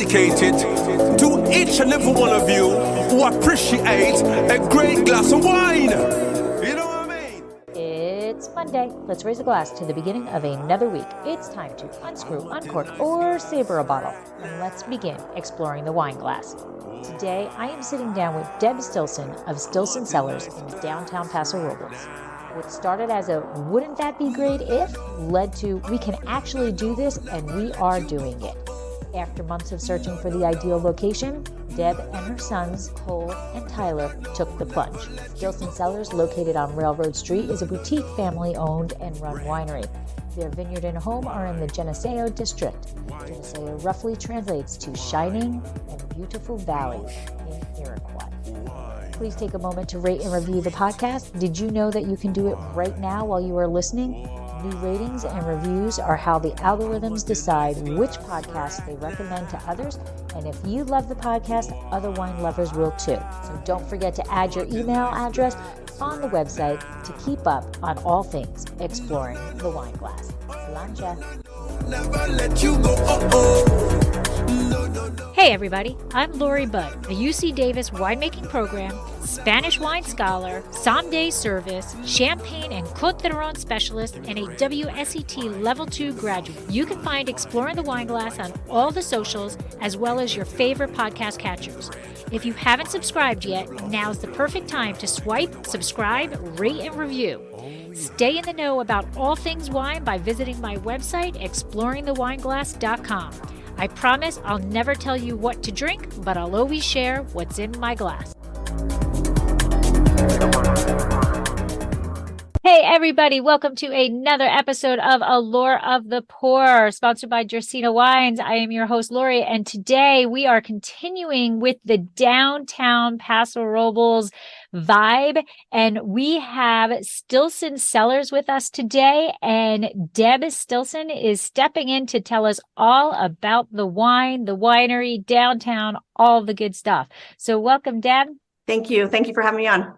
dedicated to each and every one of you who appreciate a great glass of wine. You know what I mean? It's Monday. Let's raise a glass to the beginning of another week. It's time to unscrew, uncork, or saber a bottle. And let's begin exploring the wine glass. Today, I am sitting down with Deb Stilson of Stilson Cellars in downtown Paso Robles. What started as a wouldn't that be great if led to we can actually do this, and we are doing it. After months of searching for the ideal location, Deb and her sons, Cole and Tyler, took the plunge. Stilson Cellars, located on Railroad Street, is a boutique family-owned and run winery. Their vineyard and home are in the Geneseo District. Geneseo roughly translates to shining and beautiful valley in Iroquois. Please take a moment to rate and review the podcast. Did you know that you can do it right now while you are listening? New ratings and reviews are how the algorithms decide which podcasts they recommend to others. And if you love the podcast, other wine lovers will too. So don't forget to add your email address on the website to keep up on all things exploring the wine glass. Plancha. Never let you go. Hey everybody, I'm Lori Budd, a UC Davis winemaking program, Spanish wine scholar, sommelier service, champagne and Côte d'Aron specialist, and a WSET Level 2 graduate. You can find Exploring the Wine Glass on all the socials, as well as your favorite podcast catchers. If you haven't subscribed yet, now's the perfect time to swipe, subscribe, rate, and review. Stay in the know about all things wine by visiting my website, exploringthewineglass.com. I promise I'll never tell you what to drink, but I'll always share what's in my glass. Hey everybody, welcome to another episode of Allure of the Poor, sponsored by Gersina Wines. I am your host, Lori, and today we are continuing with the downtown Paso Robles vibe, and we have Stilson Cellars with us today, and Deb Stilson is stepping in to tell us all about the wine, the winery, downtown, all the good stuff. So welcome, Deb. Thank you. Thank you for having me on.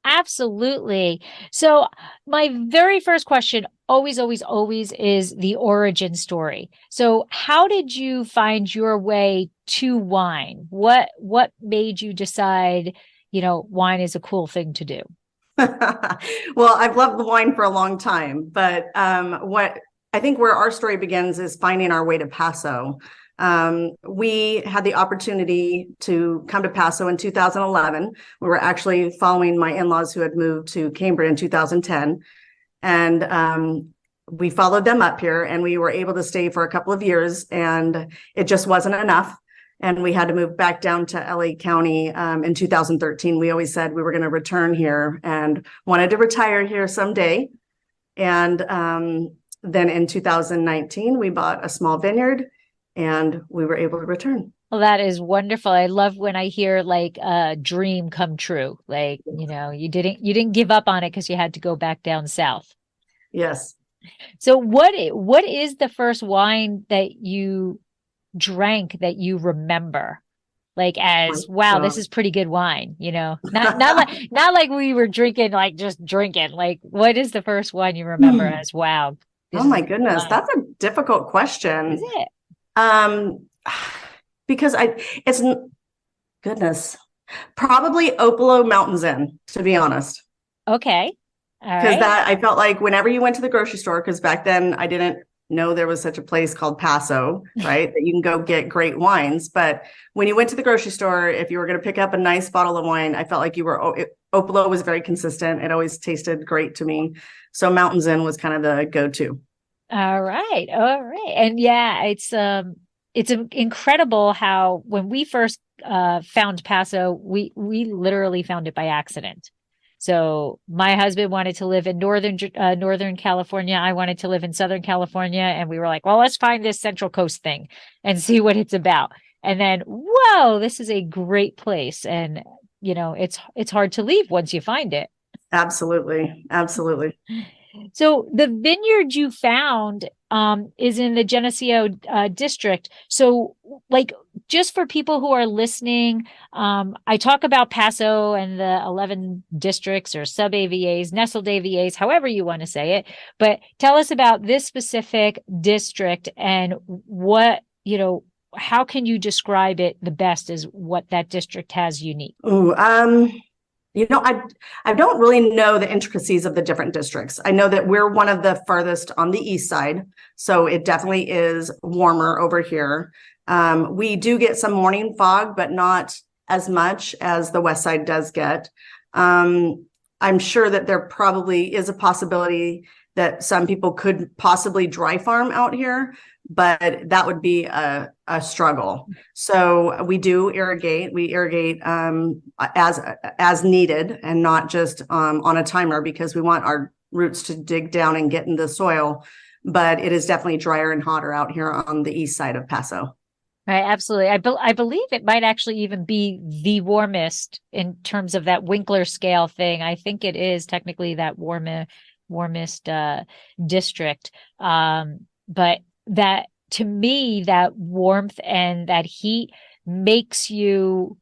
Absolutely. So my very first question always is the origin story. So how did you find your way to wine? What made you decide, wine is a cool thing to do? Well, I've loved the wine for a long time, but what I think where our story begins is finding our way to Paso. We had the opportunity to come to Paso in 2011. We were actually following my in-laws who had moved to Cambridge in 2010. And we followed them up here, and we were able to stay for a couple of years, and it just wasn't enough. And we had to move back down to LA County in 2013. We always said we were going to return here and wanted to retire here someday. And then in 2019, we bought a small vineyard, and we were able to return. Well, that is wonderful. I love when I hear like a dream come true. Like, you didn't give up on it because you had to go back down south. Yes. So what is the first wine that you drank that you remember? Like as, wow, this is pretty good wine, not like we were drinking, like just drinking. Like, what is the first one you remember as, wow? Oh my goodness. That's a difficult question. Is it? Because probably Opolo Mountains Inn, to be honest. Okay. Because I felt like whenever you went to the grocery store, because back then I didn't know there was such a place called Paso, right? That you can go get great wines. But when you went to the grocery store, if you were going to pick up a nice bottle of wine, I felt like Opolo was very consistent. It always tasted great to me. So Mountains Inn was kind of the go-to. All right. And yeah, it's incredible how when we first found Paso, we literally found it by accident. So my husband wanted to live in Northern California. I wanted to live in Southern California. And we were like, well, let's find this Central Coast thing and see what it's about. And then, whoa, this is a great place. And, it's hard to leave once you find it. Absolutely. Absolutely. So the vineyard you found is in the Geneseo District. So like, just for people who are listening, I talk about Paso and the 11 districts or sub-AVAs, nestled AVAs, however you want to say it. But tell us about this specific district and what, how can you describe it the best as what that district has unique? Ooh, I don't really know the intricacies of the different districts. I know that we're one of the furthest on the east side, so it definitely is warmer over here. We do get some morning fog, but not as much as the west side does get. I'm sure that there probably is a possibility that some people could possibly dry farm out here, but that would be a struggle. So we do irrigate. We irrigate as needed and not just on a timer, because we want our roots to dig down and get in the soil. But it is definitely drier and hotter out here on the east side of Paso. Right, absolutely. I believe it might actually even be the warmest in terms of that Winkler scale thing. I think it is technically that warmest district. But that, to me, that warmth and that heat makes you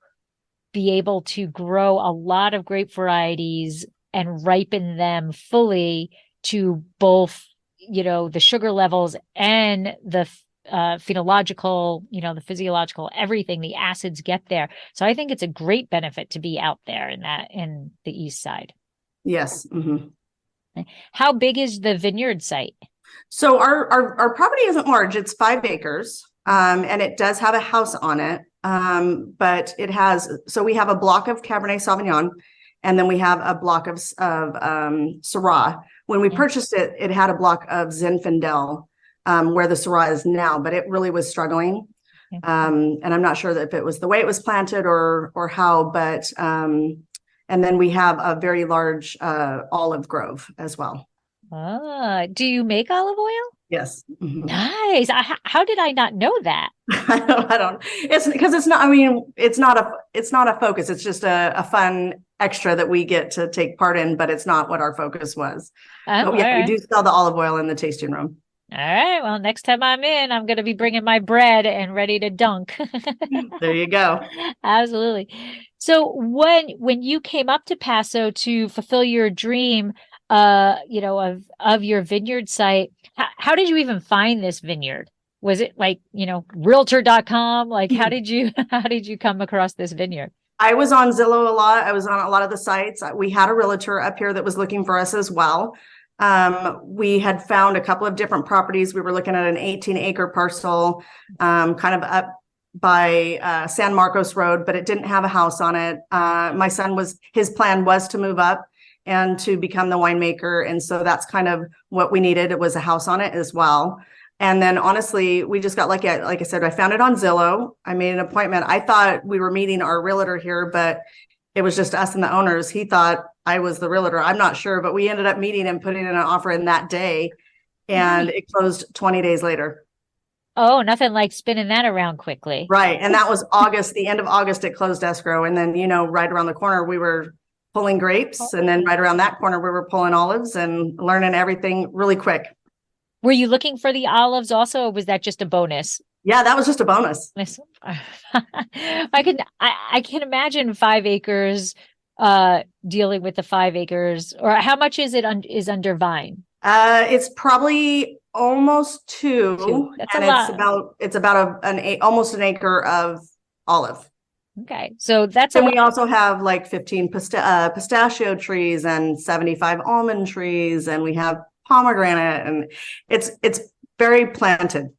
be able to grow a lot of grape varieties and ripen them fully to both, the sugar levels and the phenological, the physiological, everything, the acids get there. So I think it's a great benefit to be out there in the east side. Yes. Mm-hmm. How big is the vineyard site? So our property isn't large. It's 5 acres, and it does have a house on it. But it has, so we have a block of Cabernet Sauvignon, and then we have a block of Syrah. When we purchased it, it had a block of Zinfandel, where the Syrah is now, but it really was struggling. And I'm not sure that if it was the way it was planted or how, but and then we have a very large olive grove as well. Do you make olive oil? Yes. Mm-hmm. Nice. How did I not know that? I don't. It's because it's not. I mean, it's not a focus. It's just a fun extra that we get to take part in, but it's not what our focus was. But yeah, we do sell the olive oil in the tasting room. All right. Well, next time I'm in, I'm going to be bringing my bread and ready to dunk. There you go. Absolutely. So when you came up to Paso to fulfill your dream, of your vineyard site, how did you even find this vineyard? Was it like, realtor.com? Like, how did you come across this vineyard? I was on Zillow a lot. I was on a lot of the sites. We had a realtor up here that was looking for us as well. We had found a couple of different properties. We were looking at an 18-acre parcel, kind of up by San Marcos Road, but it didn't have a house on it. My son his plan was to move up and to become the winemaker. And so that's kind of what we needed. It was a house on it as well. And then honestly, we just got lucky. Like I said, I found it on Zillow. I made an appointment. I thought we were meeting our realtor here, but it was just us and the owners. He thought I was the realtor. I'm not sure, but we ended up meeting and putting in an offer in that day, and it closed 20 days later. Oh, nothing like spinning that around quickly. Right. And that was August, the end of August, it closed escrow. And then, right around the corner, we were pulling grapes. And then right around that corner, we were pulling olives and learning everything really quick. Were you looking for the olives also, or was that just a bonus? Yeah, that was just a bonus. I can imagine 5 acres, dealing with the 5 acres, or how much is under vine? It's probably almost 2. That's and a lot. It's about almost an acre of olive. Okay, so that's and we also have like 15 pistachio trees and 75 almond trees, and we have pomegranate, and it's very planted.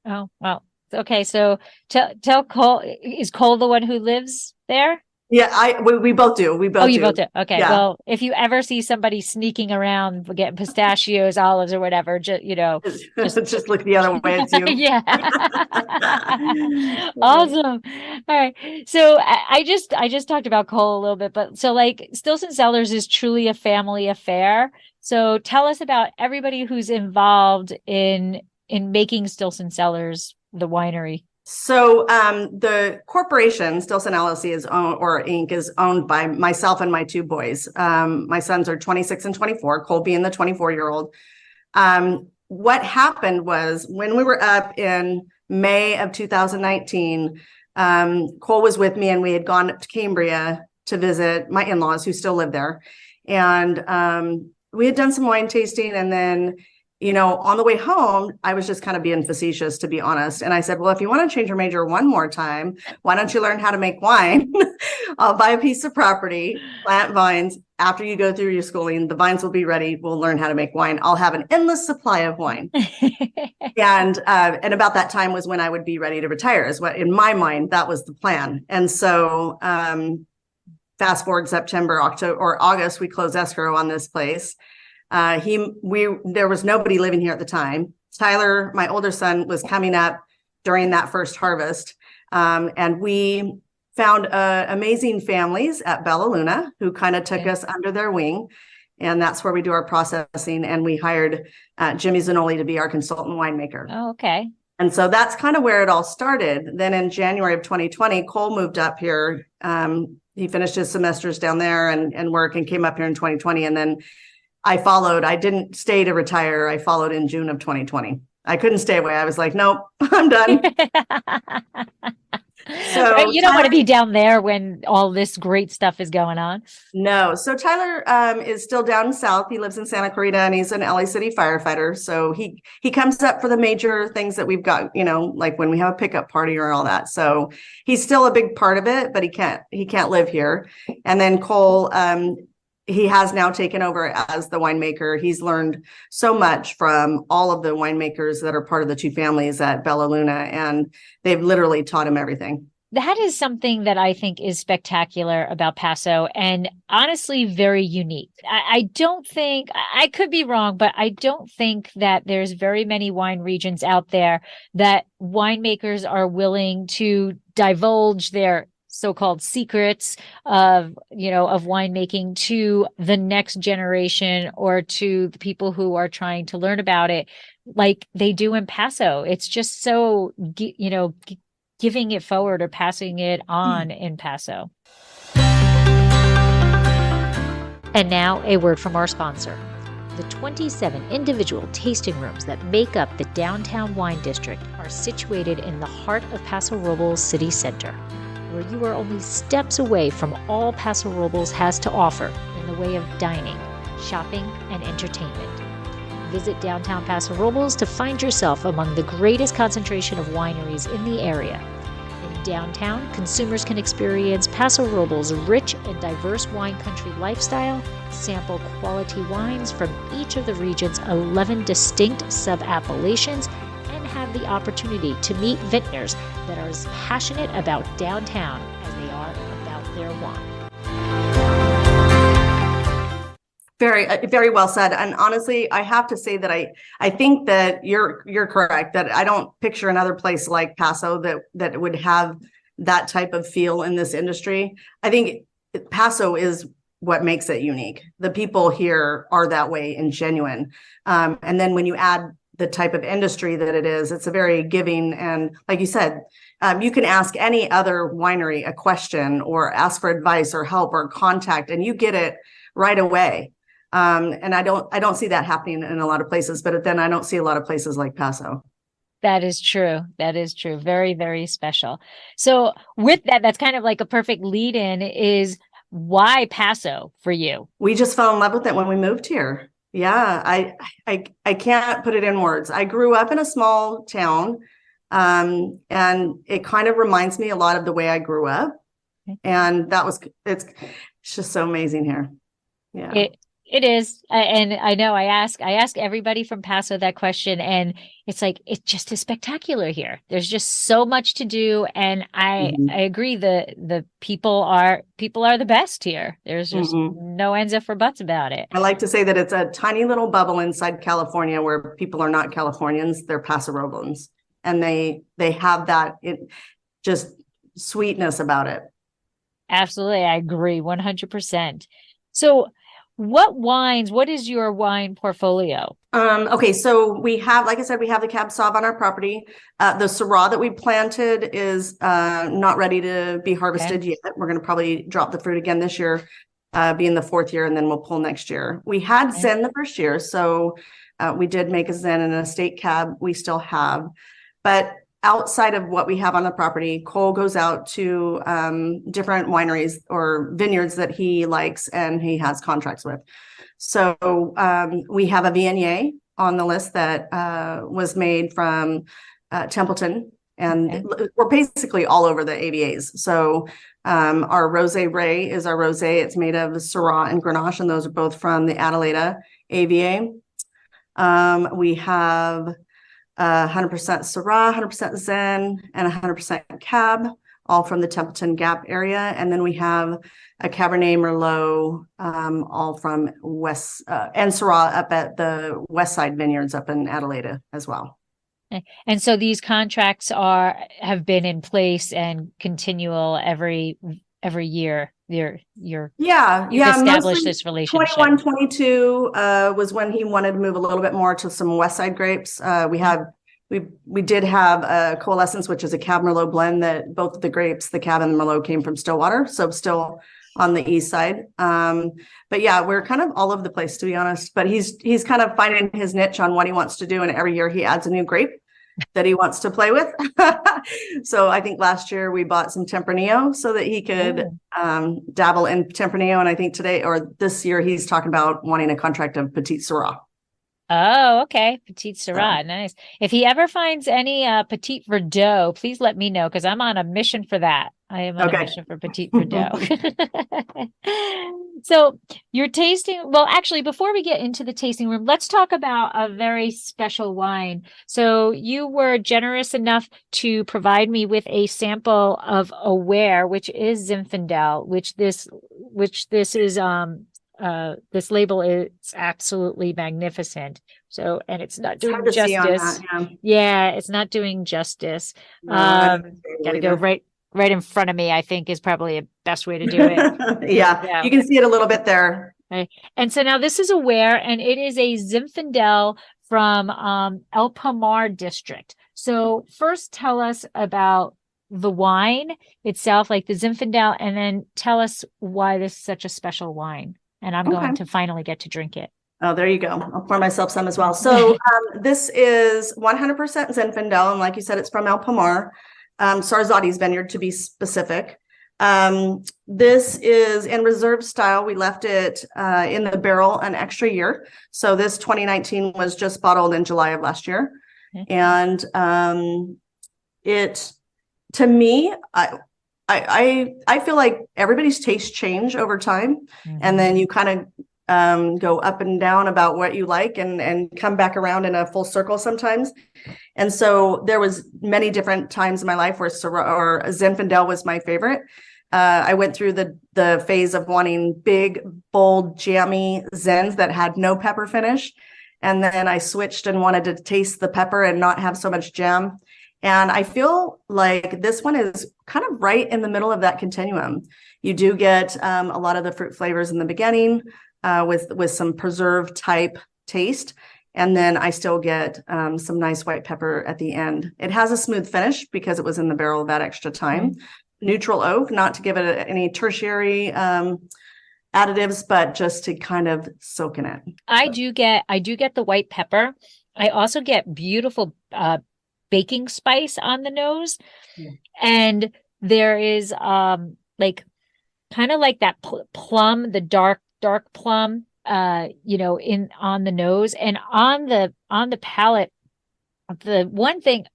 Oh, well, okay. So tell Cole, is Cole the one who lives there? Yeah, we both do. We both. Oh, you do. both do. Okay. Yeah. Well, if you ever see somebody sneaking around getting pistachios, olives, or whatever, just just look the other way. It's you. Yeah. Awesome. All right. So I just talked about Cole a little bit, but so like Stilson Cellars is truly a family affair. So tell us about everybody who's involved in making Stilson Cellars, the winery. So the corporation, Stilson LLC Inc. is owned by myself and my 2 boys. My sons are 26 and 24, Cole being the 24-year-old. What happened was when we were up in May of 2019, Cole was with me and we had gone up to Cambria to visit my in-laws who still live there. And we had done some wine tasting, and then on the way home, I was just kind of being facetious, to be honest. And I said, well, if you want to change your major one more time, why don't you learn how to make wine? I'll buy a piece of property, plant vines. After you go through your schooling, the vines will be ready. We'll learn how to make wine. I'll have an endless supply of wine. And about that time was when I would be ready to retire, is what in my mind, that was the plan. And so fast forward September, October, or August, we closed escrow on this place. There was nobody living here at the time. Tyler, my older son, was coming up during that first harvest. And we found amazing families at Bella Luna who kind of took us under their wing. And that's where we do our processing. And we hired Jimmy Zanoli to be our consultant winemaker. Oh, okay. And so that's kind of where it all started. Then in January of 2020, Cole moved up here. He finished his semesters down there and work, and came up here in 2020. And then I followed. I didn't stay to retire. I followed in June of 2020. I couldn't stay away. I was like, nope, I'm done. So you don't want to be down there when all this great stuff is going on. No. So Tyler is still down south. He lives in Santa Clarita, and he's an LA City firefighter. So he comes up for the major things that we've got, like when we have a pickup party or all that. So he's still a big part of it, but he can't live here. And then Cole, he has now taken over as the winemaker. He's learned so much from all of the winemakers that are part of the two families at Bella Luna, and they've literally taught him everything. That is something that I think is spectacular about Paso, and honestly very unique. I don't think, I could be wrong, but I don't think that there's very many wine regions out there that winemakers are willing to divulge their so-called secrets of winemaking to the next generation, or to the people who are trying to learn about it, like they do in Paso. It's just so, giving it forward or passing it on in Paso. And now a word from our sponsor. The 27 individual tasting rooms that make up the downtown wine district are situated in the heart of Paso Robles city center, where you are only steps away from all Paso Robles has to offer in the way of dining, shopping, and entertainment. Visit downtown Paso Robles to find yourself among the greatest concentration of wineries in the area. In downtown, consumers can experience Paso Robles' rich and diverse wine country lifestyle, sample quality wines from each of the region's 11 distinct sub-appellations, and have the opportunity to meet vintners that are as passionate about downtown as they are about their wine. Very, very well said. And honestly, I have to say that I think that you're correct, that I don't picture another place like Paso that would have that type of feel in this industry. I think Paso is what makes it unique. The people here are that way and genuine. And then when you add the type of industry that it is, it's a very giving. And like you said, you can ask any other winery a question, or ask for advice or help or contact, and you get it right away. And I don't see that happening in a lot of places, but then I don't see a lot of places like Paso. That is true. That is true. Very, very special. So with that, that's kind of like a perfect lead in, is why Paso for you? We just fell in love with it when we moved here. Yeah, I can't put it in words. I grew up in a small town, and it kind of reminds me a lot of the way I grew up. And it's just so amazing here. Yeah. It is. And I know I ask everybody from Paso that question, and it's like, it just is spectacular here. There's just so much to do. And I agree. The people are the best here. There's just no ands if or buts about it. I like to say that it's a tiny little bubble inside California where people are not Californians. They're Paso Roblans, and they have that just sweetness about it. Absolutely. I agree 100%. So what is your wine portfolio? Okay, so we have, like I said, we have the Cab Sauv on our property. The Syrah that we planted is not ready to be harvested yet. We're going to probably drop the fruit again this year, being the fourth year, and then we'll pull next year. We had Zen the first year, so we did make a Zen and an estate cab. We still have, but outside of what we have on the property, Cole goes out to different wineries or vineyards that he likes and he has contracts with. So we have a Viognier on the list that was made from Templeton. And we're basically all over the AVAs. So our Rosé Ray is our rosé. It's made of Syrah and Grenache, and those are both from the Adelaida AVA. We have 100% Syrah, 100% Zen, and 100% Cab, all from the Templeton Gap area. And then we have a Cabernet Merlot, all from West, and Syrah up at the West Side Vineyards up in Adelaida as well. And so these contracts have been in place and continual every year. You've established this relationship. 21, 22 was when he wanted to move a little bit more to some West Side grapes. We did have a Coalescence, which is a Cab Merlot blend that both the grapes, the Cab and the Merlot, came from Stillwater, so still on the east side. But yeah, we're kind of all over the place, to be honest. But he's kind of finding his niche on what he wants to do, and every year he adds a new grape that he wants to play with. So I think last year we bought some Tempranillo so that he could dabble in Tempranillo, and I think this year he's talking about wanting a contract of Petite Syrah. Oh, okay. Petite Syrah. Nice. If he ever finds any Petite Verdot, please let me know, because I'm on a mission for that. I am on a mission for Petite Verdot. So you're tasting, well, actually, before we get into the tasting room, let's talk about a very special wine. So you were generous enough to provide me with a sample of Aware, which is Zinfandel, which this is, this label is absolutely magnificent. So, and it's not doing justice. Yeah, it's not doing justice. Got to go right in front of me, I think, is probably a best way to do it. Yeah, you can see it a little bit there. Right. And so now this is Aware, and it is a Zinfandel from El Palmar district. So first tell us about the wine itself, like the Zinfandel, and then tell us why this is such a special wine. And I'm going to finally get to drink it. Oh, there you go. I'll pour myself some as well. So this is 100% Zinfandel. And like you said, it's from El Palmar, Sarzati's vineyard to be specific. This is in reserve style. We left it in the barrel an extra year. So this 2019 was just bottled in July of last year. Okay. And to me, I feel like everybody's tastes change over time, and then you kind of go up and down about what you like, and come back around in a full circle sometimes. And so there was many different times in my life where Syrah or Zinfandel was my favorite. I went through the phase of wanting big, bold, jammy Zens that had no pepper finish, and then I switched and wanted to taste the pepper and not have so much jam. And I feel like this one is kind of right in the middle of that continuum. You do get a lot of the fruit flavors in the beginning with some preserved type taste. And then I still get some nice white pepper at the end. It has a smooth finish because it was in the barrel that extra time. Neutral oak, not to give it any tertiary additives, but just to kind of soak in it. I do get the white pepper. I also get beautiful baking spice on the nose, and there is like kind of like that plum, the dark plum, in on the nose and on the palate. The one thing,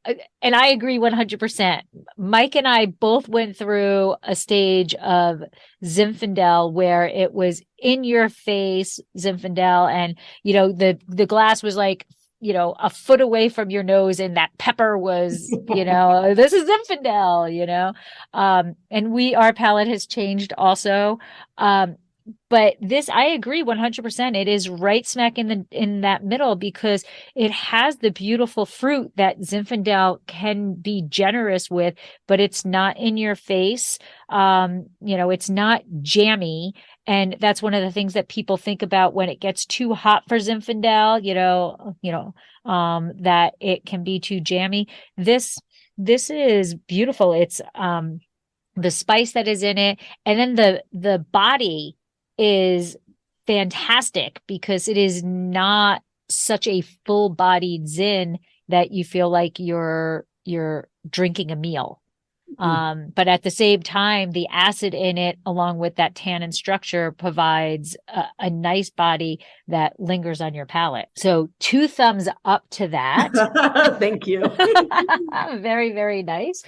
and I agree 100%, Mike and I both went through a stage of Zinfandel where it was in your face Zinfandel, and the glass was like a foot away from your nose, and that pepper was, this is Zinfandel, and our palate has changed also. But this, I agree 100%. It is right smack in that middle, because it has the beautiful fruit that Zinfandel can be generous with, but it's not in your face. It's not jammy. And that's one of the things that people think about when it gets too hot for Zinfandel, that it can be too jammy. This is beautiful. It's the spice that is in it, and then the body is fantastic because it is not such a full-bodied Zin that you feel like you're drinking a meal. But at the same time, the acid in it, along with that tannin structure, provides a nice body that lingers on your palate. So 2 thumbs up to that. Thank you. Very, very nice.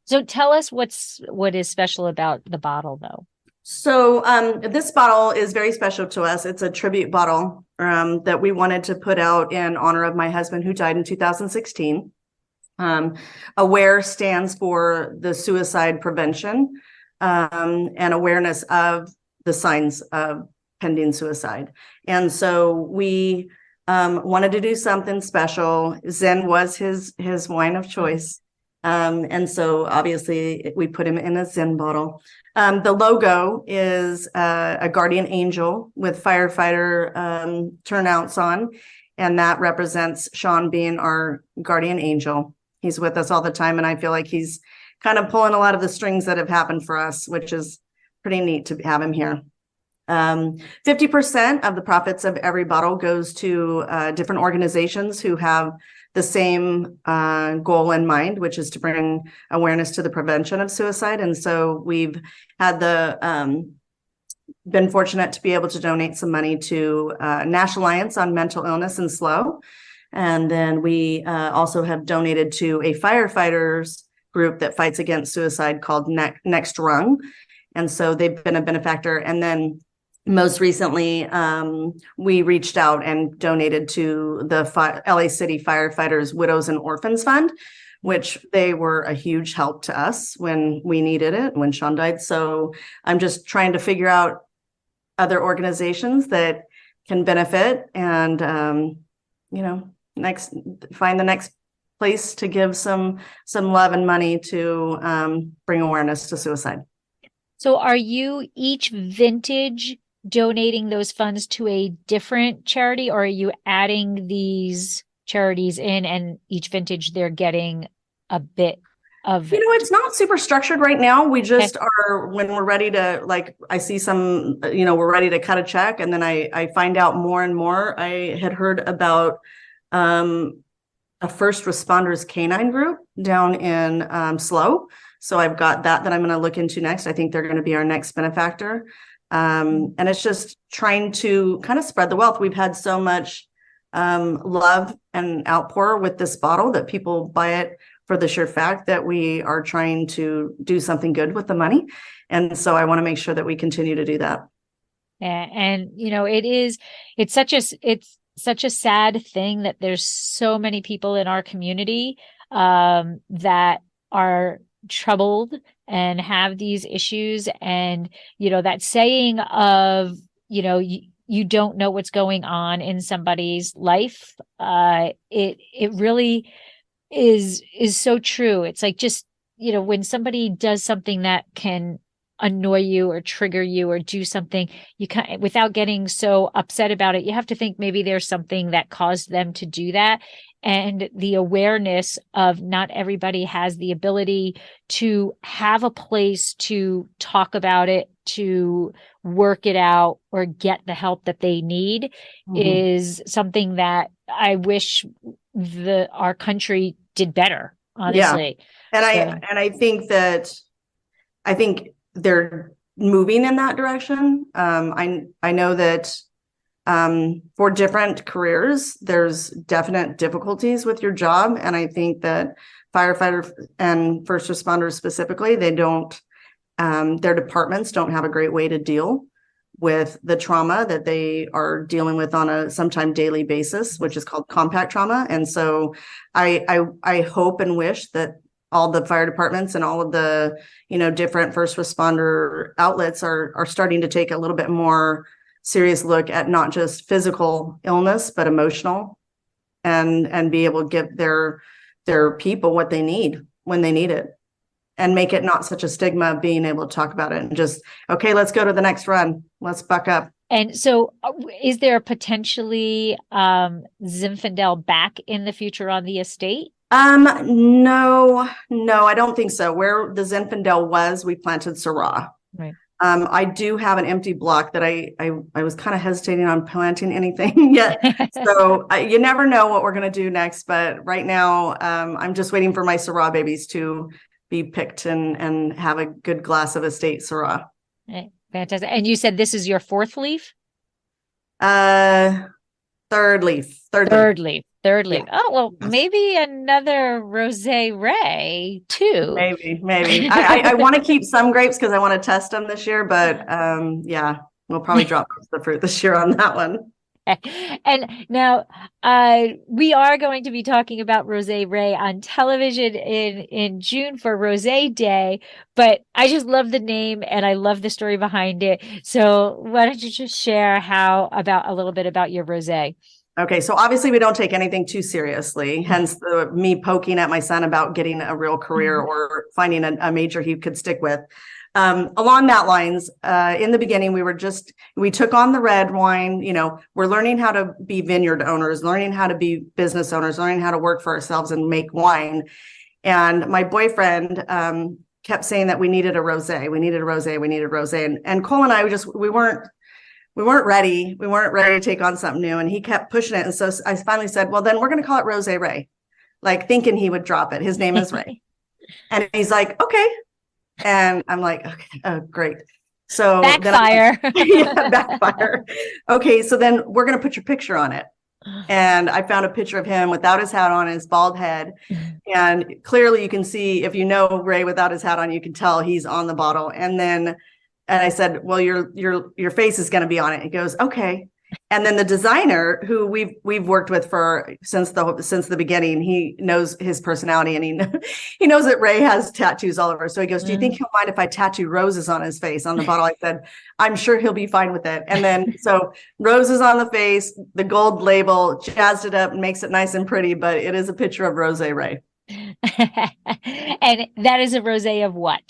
So tell us what is special about the bottle, though. So this bottle is very special to us. It's a tribute bottle that we wanted to put out in honor of my husband who died in 2016. AWARE stands for the suicide prevention and awareness of the signs of pending suicide. And so we wanted to do something special. Zen was his wine of choice. And so obviously we put him in a Zen bottle. The logo is a guardian angel with firefighter turnouts on, and that represents Sean being our guardian angel. He's with us all the time, and I feel like he's kind of pulling a lot of the strings that have happened for us, which is pretty neat to have him here. 50% of the profits of every bottle goes to different organizations who have the same goal in mind, which is to bring awareness to the prevention of suicide. And so we've had been fortunate to be able to donate some money to National Alliance on Mental Illness and SLOW. And then we also have donated to a firefighters group that fights against suicide called Next Rung. And so they've been a benefactor. And then most recently, we reached out and donated to the LA City Firefighters Widows and Orphans Fund, which they were a huge help to us when we needed it, when Sean died. So I'm just trying to figure out other organizations that can benefit and, find the next place to give some love and money to bring awareness to suicide. So are you each vintage donating those funds to a different charity, or are you adding these charities in and each vintage they're getting a bit of it? It's not super structured right now. We just are, when we're ready to, I see some, we're ready to cut a check, and then I find out more and more. I had heard about a first responders canine group down in SLOW. So I've got that I'm going to look into next. I think they're going to be our next benefactor. And it's just trying to kind of spread the wealth. We've had so much love and outpour with this bottle that people buy it for the sheer fact that we are trying to do something good with the money. And so I want to make sure that we continue to do that. And it's such a sad thing that there's so many people in our community that are troubled and have these issues. And, that saying of, you don't know what's going on in somebody's life. It really is so true. It's like, just, when somebody does something that can annoy you or trigger you or do something, you can't, without getting so upset about it, you have to think maybe there's something that caused them to do that. And the awareness of not everybody has the ability to have a place to talk about it, to work it out, or get the help that they need is something that I wish our country did better, honestly. Yeah. And I think they're moving in that direction. I know that for different careers, there's definite difficulties with your job. And I think that firefighters and first responders specifically, their departments don't have a great way to deal with the trauma that they are dealing with on a sometimes daily basis, which is called compact trauma. And so I hope and wish that all the fire departments and all of the, different first responder outlets are starting to take a little bit more serious look at not just physical illness, but emotional, and be able to give their people what they need when they need it, and make it not such a stigma of being able to talk about it and just, okay, let's go to the next run. Let's buck up. And so is there potentially Zinfandel back in the future on the estate? No, I don't think so. Where the Zinfandel was, we planted Syrah. Right. I do have an empty block that I was kind of hesitating on planting anything yet. So you never know what we're going to do next. But right now, I'm just waiting for my Syrah babies to be picked and have a good glass of estate Syrah. Fantastic. And you said this is your fourth leaf? Third leaf. Third leaf. Yeah. Oh, well, maybe another Rosé Ray too. Maybe. I want to keep some grapes because I want to test them this year, but yeah, we'll probably drop the fruit this year on that one. And now we are going to be talking about Rosé Ray on television in June for Rosé Day, but I just love the name and I love the story behind it. So why don't you just share a little bit about your Rosé? Okay, so obviously we don't take anything too seriously, hence me poking at my son about getting a real career or finding a major he could stick with. Along that lines, in the beginning, we took on the red wine. We're learning how to be vineyard owners, learning how to be business owners, learning how to work for ourselves and make wine. And my boyfriend kept saying that we needed a rosé. And Cole and I, we weren't ready. We weren't ready to take on something new. And he kept pushing it. And so I finally said, well, then we're going to call it Rosé Ray, like thinking he would drop it. His name is Ray. And he's like, okay. And I'm like, okay, oh, great. So backfire. Backfire. Okay, so then we're going to put your picture on it. And I found a picture of him without his hat on, his bald head. And clearly you can see, if you know Ray without his hat on, you can tell he's on the bottle. And I said, well, your face is going to be on it. He goes, okay. And then the designer, who we've worked with since the beginning, he knows his personality, and he knows that Ray has tattoos all over. So he goes, do you think he'll mind if I tattoo roses on his face on the bottle? I said, I'm sure he'll be fine with it. And then so roses on the face, the gold label, jazzed it up and makes it nice and pretty, but it is a picture of Rosé Ray. And that is a rosé of what?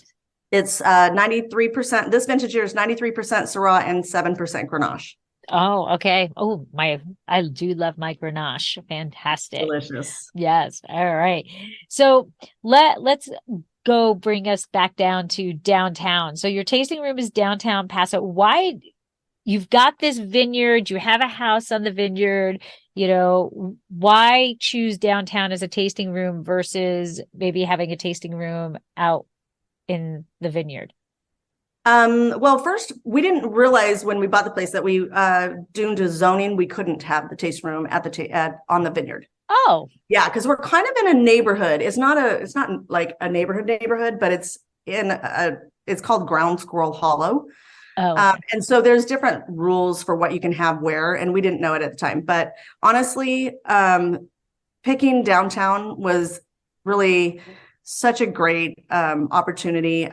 It's 93%. This vintage year is 93% Syrah and 7% Grenache. Oh, okay. Oh, I do love my Grenache. Fantastic. Delicious. Yes. All right. So let's go bring us back down to downtown. So your tasting room is downtown Paso. Why? You've got this vineyard, you have a house on the vineyard, why choose downtown as a tasting room versus maybe having a tasting room out in the vineyard? Well, first, we didn't realize when we bought the place that we, due to zoning, we couldn't have the tasting room on the vineyard. Oh, yeah, because we're kind of in a neighborhood. It's not like a neighborhood, but it's it's called Ground Squirrel Hollow. Oh, okay. And so there's different rules for what you can have where, and we didn't know it at the time. But honestly, picking downtown was really such a great opportunity.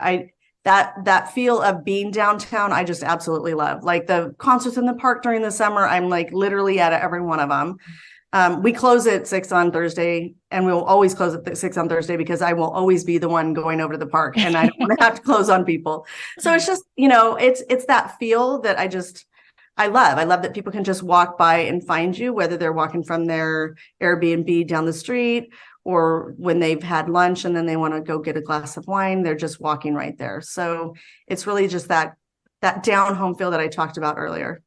That feel of being downtown, I just absolutely love. Like the concerts in the park during the summer, I'm like literally at every one of them. We close at 6 on Thursday, and we'll always close at 6 on Thursday because I will always be the one going over to the park, and I don't want to have to close on people. So it's just, it's that feel that I love. I love that people can just walk by and find you, whether they're walking from their Airbnb down the street or when they've had lunch and then they want to go get a glass of wine, they're just walking right there. So it's really just that down home feel that I talked about earlier.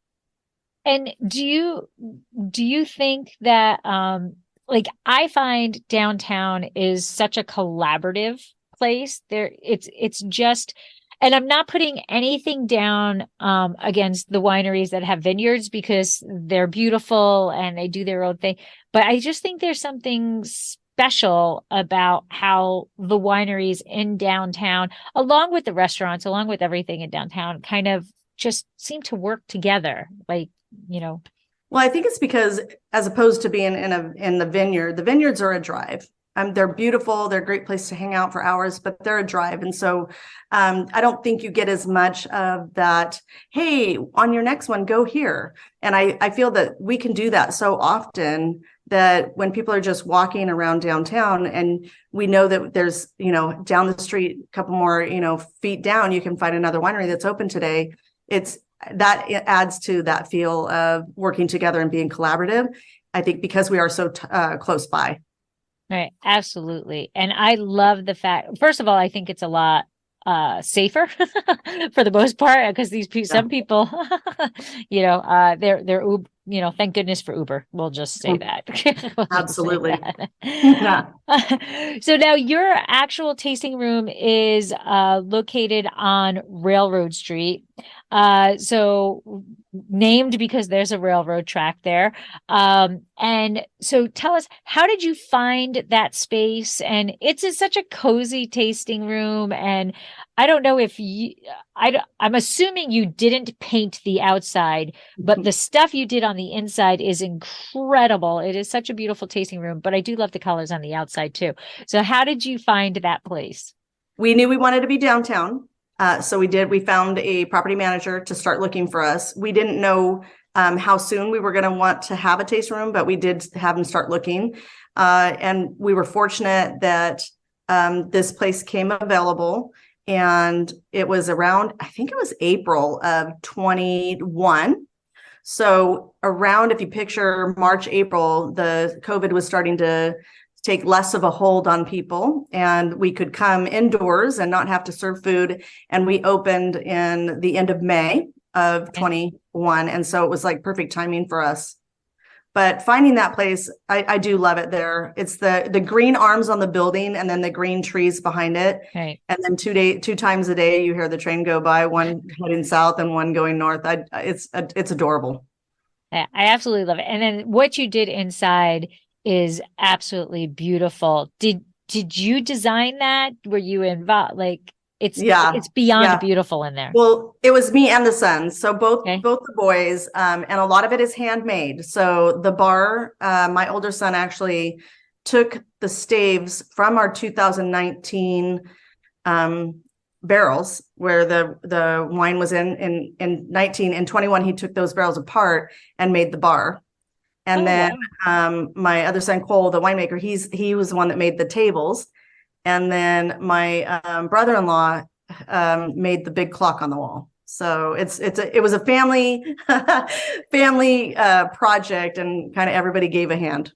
And do you think that I find downtown is such a collaborative place there? It's just, and I'm not putting anything down against the wineries that have vineyards because they're beautiful and they do their own thing. But I just think there's something special about how the wineries in downtown, along with the restaurants, along with everything in downtown, kind of just seem to work together. Well, I think it's because as opposed to being in the vineyard, the vineyards are a drive. They're beautiful. They're a great place to hang out for hours, but they're a drive. And so I don't think you get as much of that, hey, on your next one, go here. And I feel that we can do that so often that when people are just walking around downtown and we know that there's, down the street, a couple more, feet down, you can find another winery that's open today. It adds to that feel of working together and being collaborative, I think, because we are so close by. Right. Absolutely. And I love the fact, first of all, I think it's a lot safer for the most part, because some people, they're thank goodness for Uber. We'll just say that. We'll just say Absolutely. that. So now your actual tasting room is located on Railroad Street. So named because there's a railroad track there. And so tell us, how did you find that space? And it's such a cozy tasting room. And I don't know if I'm assuming you didn't paint the outside, but the stuff you did on the inside is incredible. It is such a beautiful tasting room, but I do love the colors on the outside too. So how did you find that place? We knew we wanted to be downtown. So we found a property manager to start looking for us. We didn't know how soon we were going to want to have a tasting room, but we did have them start looking. And we were fortunate that this place came available. And it was around, I think it was April of 21. So around, if you picture March, April, the COVID was starting to take less of a hold on people, and we could come indoors and not have to serve food. And we opened in the end of May of 21. And so it was like perfect timing for us. But finding that place, I do love it there. It's the green arms on the building and then the green trees behind it. Right. And then 2 times a day, you hear the train go by, one heading south and one going north. It's adorable. Yeah, I absolutely love it. And then what you did inside is absolutely beautiful. Did you design that? Were you involved? Like, it's beyond beautiful in there. Well, it was me and the sons. So both the boys, and a lot of it is handmade. So the bar, my older son actually took the staves from our 2019 barrels where the wine was in 19 and 21. He took those barrels apart and made the bar. And my other son, Cole, the winemaker, he was the one that made the tables. And then my brother-in-law made the big clock on the wall. So it was a family project, and kind of everybody gave a hand.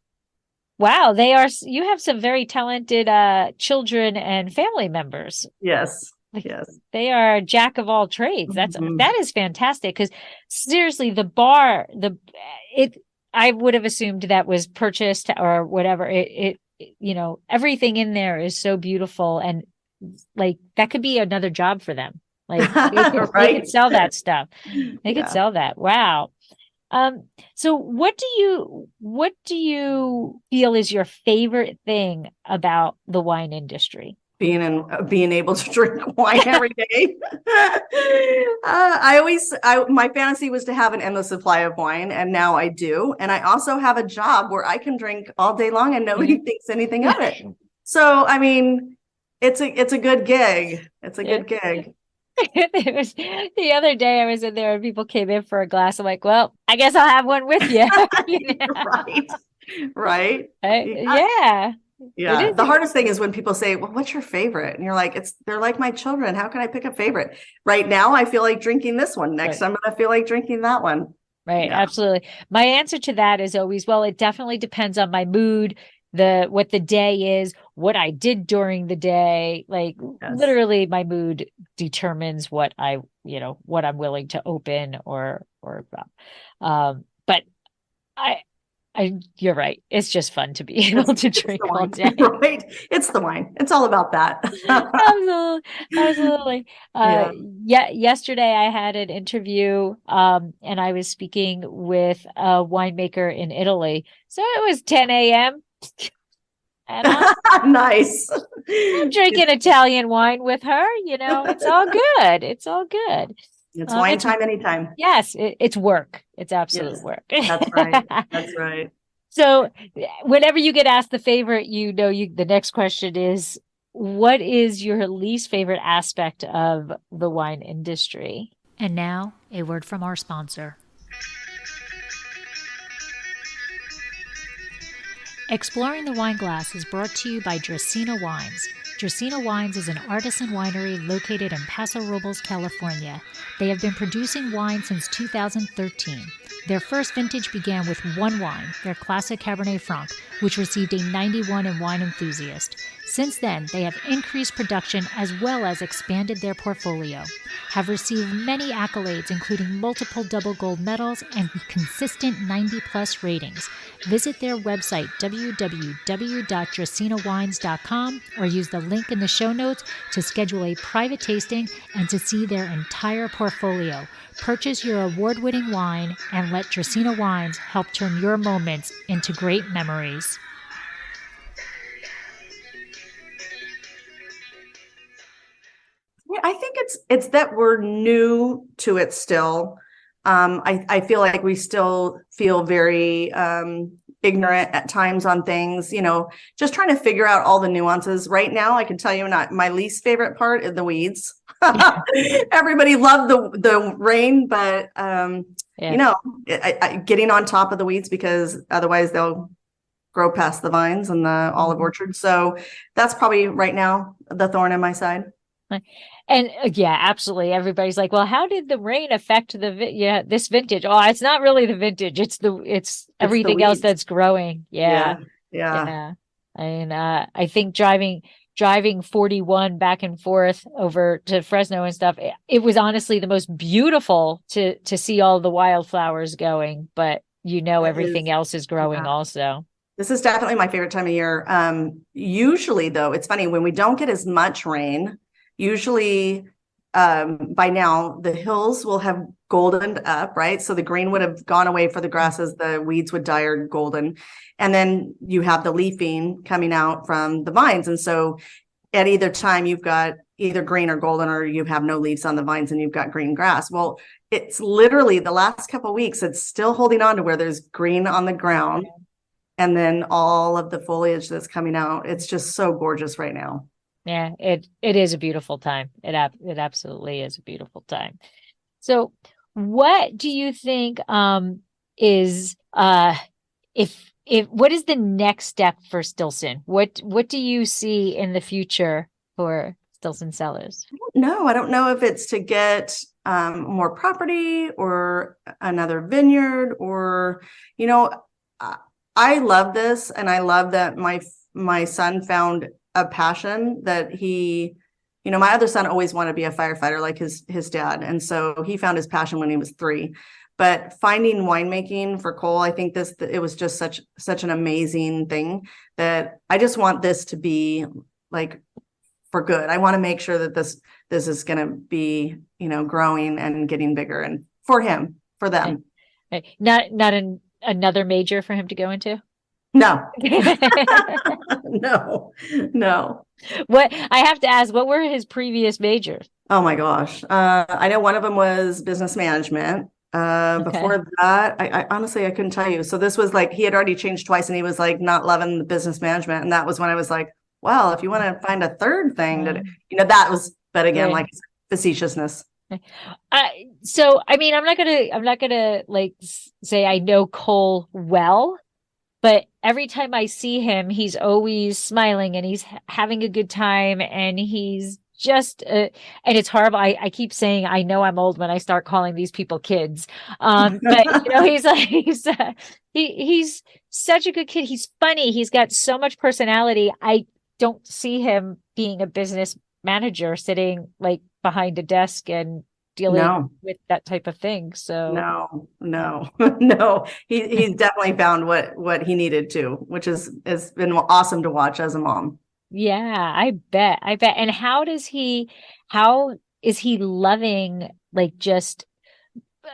Wow, you have some very talented children and family members. Yes. Yes. They are a jack of all trades. That is fantastic, because seriously, the bar, I would have assumed that was purchased or whatever. Everything in there is so beautiful, and like that could be another job for them. Like they could sell that stuff. They could sell that. Wow. So what do you feel is your favorite thing about the wine industry? Being able to drink wine every day. My fantasy was to have an endless supply of wine, and now I do. And I also have a job where I can drink all day long and nobody thinks anything of it. So, I mean, it's a good gig. It's a good gig. It was the other day I was in there and people came in for a glass. I'm like, well, I guess I'll have one with you. Right. Yeah. Yeah. The hardest thing is when people say, well, what's your favorite? And you're like, they're like my children. How can I pick a favorite? Right now, I feel like drinking this one. Next, I'm going to feel like drinking that one. Right. Yeah. Absolutely. My answer to that is always, well, it definitely depends on my mood, what the day is, what I did during the day. Like literally my mood determines what I'm willing to open or but you're right. It's just fun to be able to drink all day. Right. It's the wine. It's all about that. Absolutely. Yesterday I had an interview, and I was speaking with a winemaker in Italy. So it was 10 a.m. And nice. I'm drinking Italian wine with her. It's all good. It's all good. It's wine time anytime. Yes, it's work. It's absolute work. That's right. That's right. So whenever you get asked the favorite, the next question is, what is your least favorite aspect of the wine industry? And now a word from our sponsor. Exploring the Wine Glass is brought to you by Dracaena Wines. Dracaena Wines is an artisan winery located in Paso Robles, California. They have been producing wine since 2013. Their first vintage began with one wine, their classic Cabernet Franc, which received a 91 in Wine Enthusiast. Since then, they have increased production as well as expanded their portfolio, have received many accolades including multiple double gold medals and consistent 90-plus ratings. Visit their website www.dracaenawines.com or use the link in the show notes to schedule a private tasting and to see their entire portfolio. Purchase your award-winning wine and let Dracaena Wines help turn your moments into great memories. I think it's that we're new to it still. I feel like we still feel very ignorant at times on things, just trying to figure out all the nuances. Right now, I can tell you my least favorite part is the weeds. Everybody loved the rain, but getting on top of the weeds, because otherwise they'll grow past the vines and the olive orchard. So that's probably right now the thorn in my side. And yeah, absolutely. Everybody's like, well, how did the rain affect this vintage? Oh, it's not really the vintage. It's everything else that's growing. Yeah. And I think driving 41 back and forth over to Fresno and stuff, it was honestly the most beautiful to see all the wildflowers going, but everything else is growing also. This is definitely my favorite time of year. Usually though, it's funny when we don't get as much rain. Usually by now the hills will have goldened up, right? So the green would have gone away for the grasses, the weeds would die or golden. And then you have the leafing coming out from the vines. And so at either time you've got either green or golden, or you have no leaves on the vines and you've got green grass. Well, it's literally the last couple of weeks, it's still holding on to where there's green on the ground. And then all of the foliage that's coming out. It's just so gorgeous right now. Yeah, it is a beautiful time. It absolutely is a beautiful time. So what do you think is what is the next step for Stilson? What do you see in the future for Stilson Cellars? I don't know if it's to get more property or another vineyard, or I love this, and I love that my son found a passion that my other son always wanted to be a firefighter like his dad. And so he found his passion when he was 3, but finding winemaking for Cole, I think it was just such an amazing thing that I just want this to be like for good. I want to make sure that this is going to be, growing and getting bigger, and for him, for them. Not another major for him to go into? No. No. What I have to ask, what were his previous majors? Oh my gosh. I know one of them was business management. Before that, I honestly, I couldn't tell you. So this was like, he had already changed twice and he was like not loving the business management. And that was when I was like, well, if you want to find a third thing that was, but again, like facetiousness. So, I mean, I'm not gonna like say I know Cole well, but every time I see him, he's always smiling and he's having a good time, and he's just, and it's horrible. I keep saying, I know I'm old when I start calling these people kids. But he's like, he's such a good kid. He's funny. He's got so much personality. I don't see him being a business manager sitting like behind a desk and dealing with that type of thing. So no, he's definitely found what he needed to, which has been awesome to watch as a mom. Yeah, I bet. And how is he loving, like, just,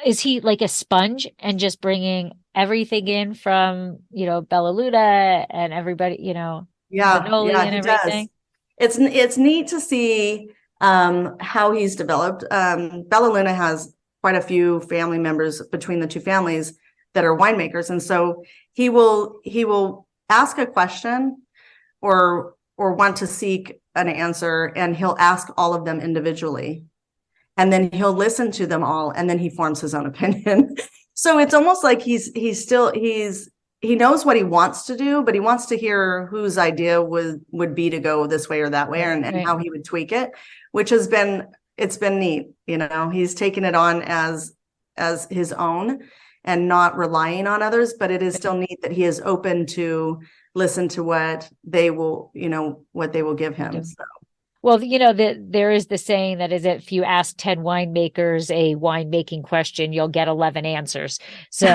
is he like a sponge and just bringing everything in from, Bella Luna and everybody, Manoli and everything? It's neat to see how he's developed. Bella Luna has quite a few family members between the two families that are winemakers. And so he will ask a question or want to seek an answer, and he'll ask all of them individually. And then he'll listen to them all, and then he forms his own opinion. So it's almost like he's he knows what he wants to do, but he wants to hear whose idea would be to go this way or that way, and how he would tweak it, which has been, it's been neat. He's taken it on as his own and not relying on others, but it is still neat that he is open to listen to what they will, what they will give him. So. Well, there is the saying that is, if you ask 10 winemakers a winemaking question, you'll get 11 answers. So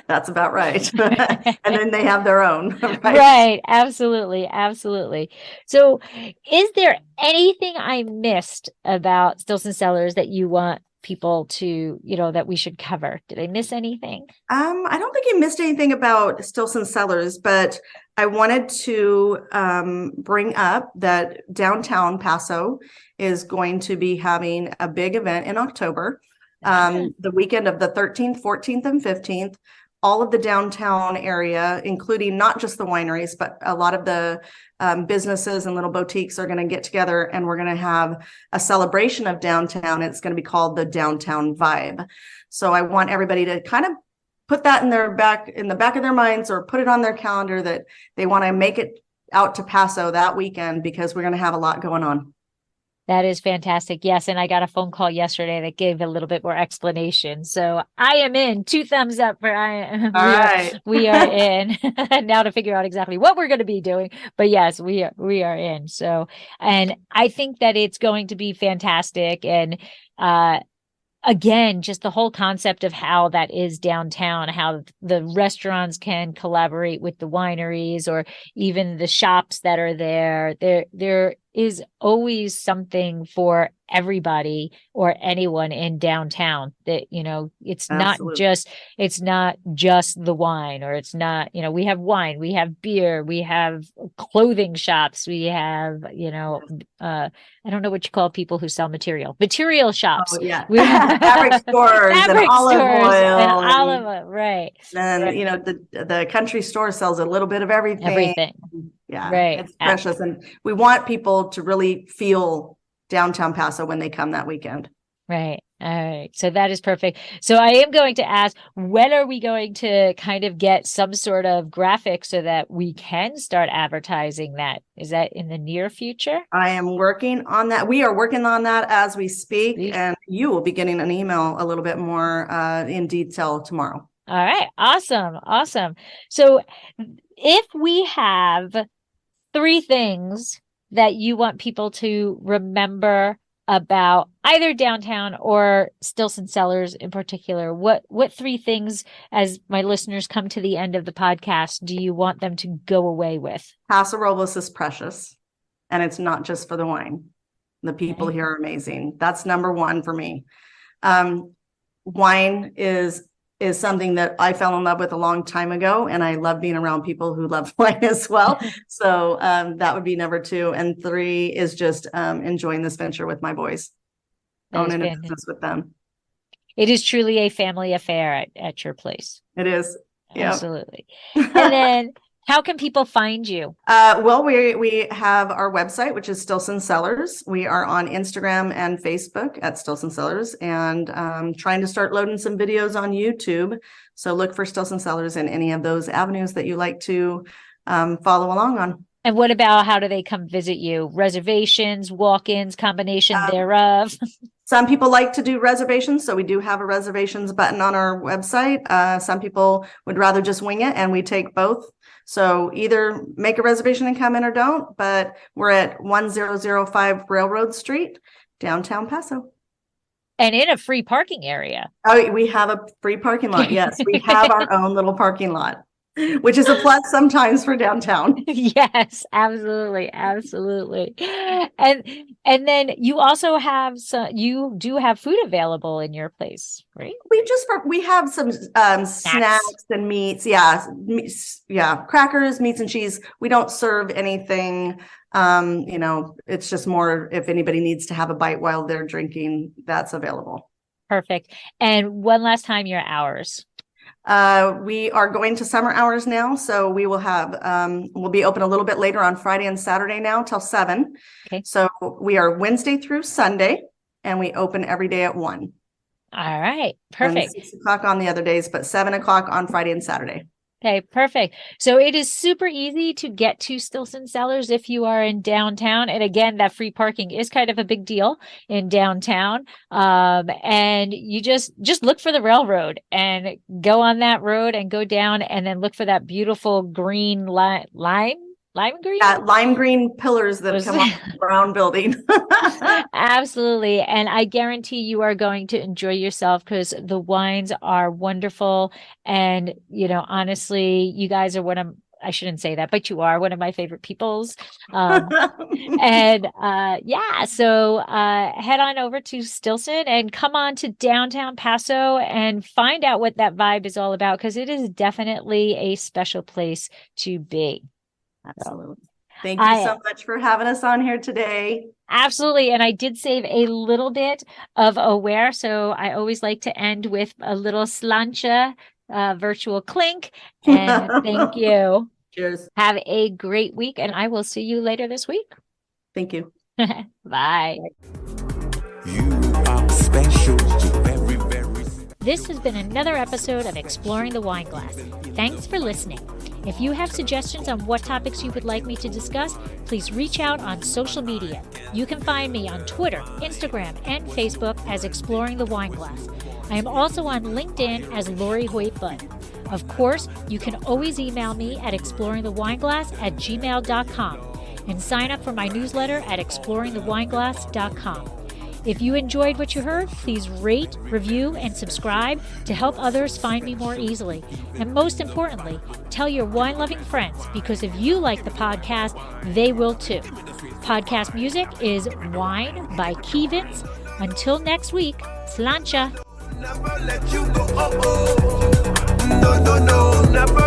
that's about right. And then they have their own. Right. Absolutely. Absolutely. So is there anything I missed about Stilson Cellars that you want people to, that we should cover? Did I miss anything? I don't think you missed anything about Stilson Cellars, but I wanted to bring up that downtown Paso is going to be having a big event in October, the weekend of the 13th, 14th, and 15th. All of the downtown area, including not just the wineries, but a lot of the businesses and little boutiques are going to get together, and we're going to have a celebration of downtown. It's going to be called the Downtown Vibe. So I want everybody to kind of put that in the back of their minds, or put it on their calendar that they want to make it out to Paso that weekend, because we're going to have a lot going on. That is fantastic. Yes. And I got a phone call yesterday that gave a little bit more explanation. So I am in. 2 thumbs up for we are in now to figure out exactly what we're going to be doing. But yes, we are in. So, and I think that it's going to be fantastic. And, again, just the whole concept of how that is downtown, how the restaurants can collaborate with the wineries, or even the shops that are there. There is always something for everybody or anyone in downtown, that, it's not just the wine, or it's not, we have wine, we have beer, we have clothing shops, we have, I don't know what you call people who sell material shops. Oh, yeah. We have fabric stores and olive oil. Right. And, the country store sells a little bit of everything. Yeah. Right. It's precious. And we want people to really feel downtown Paso when they come that weekend. Right. All right. So that is perfect. So I am going to ask, when are we going to kind of get some sort of graphic so that we can start advertising that? Is that in the near future? I am working on that. We are working on that as we speak. And you will be getting an email a little bit more in detail tomorrow. All right. Awesome. Awesome. So if we have 3 things that you want people to remember about either downtown or Stilson Cellars in particular, what 3 things, as my listeners come to the end of the podcast, do you want them to go away with? Paso Robles is precious, and it's not just for the wine. The people here are amazing. That's number 1 for me. Wine is something that I fell in love with a long time ago, and I love being around people who love wine as well. So that would be number 2. And 3 is just enjoying this venture with my boys, owning a business with them. It is truly a family affair at your place. It is. Yep. Absolutely. And then how can people find you? Well, we have our website, which is Stilson Cellars. We are on Instagram and Facebook at Stilson Cellars, and trying to start loading some videos on YouTube. So look for Stilson Cellars in any of those avenues that you like to follow along on. And what about, how do they come visit you? Reservations, walk-ins, combination thereof? Some people like to do reservations, so we do have a reservations button on our website. Some people would rather just wing it, and we take both. So either make a reservation and come in, or don't, but we're at 1005 Railroad Street, downtown Paso. And in a free parking area. Oh, we have a free parking lot. Yes, we have our own little parking lot, which is a plus sometimes for downtown. Yes, absolutely. Absolutely. And then you also have you do have food available in your place, right? We have some snacks and meats. Yeah. Crackers, meats and cheese. We don't serve anything. It's just more if anybody needs to have a bite while they're drinking, that's available. Perfect. And one last time, your hours. We are going to summer hours now, so we will have we'll be open a little bit later on Friday and Saturday now till 7. Okay. So we are Wednesday through Sunday, and we open every day at 1. All right, perfect. And 6 o'clock on the other days, but 7 o'clock on Friday and Saturday. Okay, perfect. So it is super easy to get to Stilson Cellars if you are in downtown. And again, that free parking is kind of a big deal in downtown. And you just look for the railroad and go on that road and go down and then look for that beautiful green lime green? Yeah, lime green pillars that come off the brown building. Absolutely. And I guarantee you are going to enjoy yourself because the wines are wonderful. And, honestly, you guys are I shouldn't say that, but you are one of my favorite peoples. So head on over to Stilson and come on to downtown Paso and find out what that vibe is all about, because it is definitely a special place to be. Absolutely. Thank you so much for having us on here today. Absolutely. And I did save a little bit of aware. So I always like to end with a little slancha virtual clink. And thank you. Cheers. Have a great week. And I will see you later this week. Thank you. Bye. You are special to very, very. This has been another episode of Exploring the Wine Glass. Thanks for listening. If you have suggestions on what topics you would like me to discuss, please reach out on social media. You can find me on Twitter, Instagram, and Facebook as Exploring the Wine Glass. I am also on LinkedIn as Lori Hoyt Budd. Of course, you can always email me at exploringthewineglass@gmail.com and sign up for my newsletter at exploringthewineglass.com. If you enjoyed what you heard, please rate, review, and subscribe to help others find me more easily. And most importantly, tell your wine-loving friends, because if you like the podcast, they will too. Podcast music is Wine by Kevins. Until next week, slancha. Never let you go. No, never.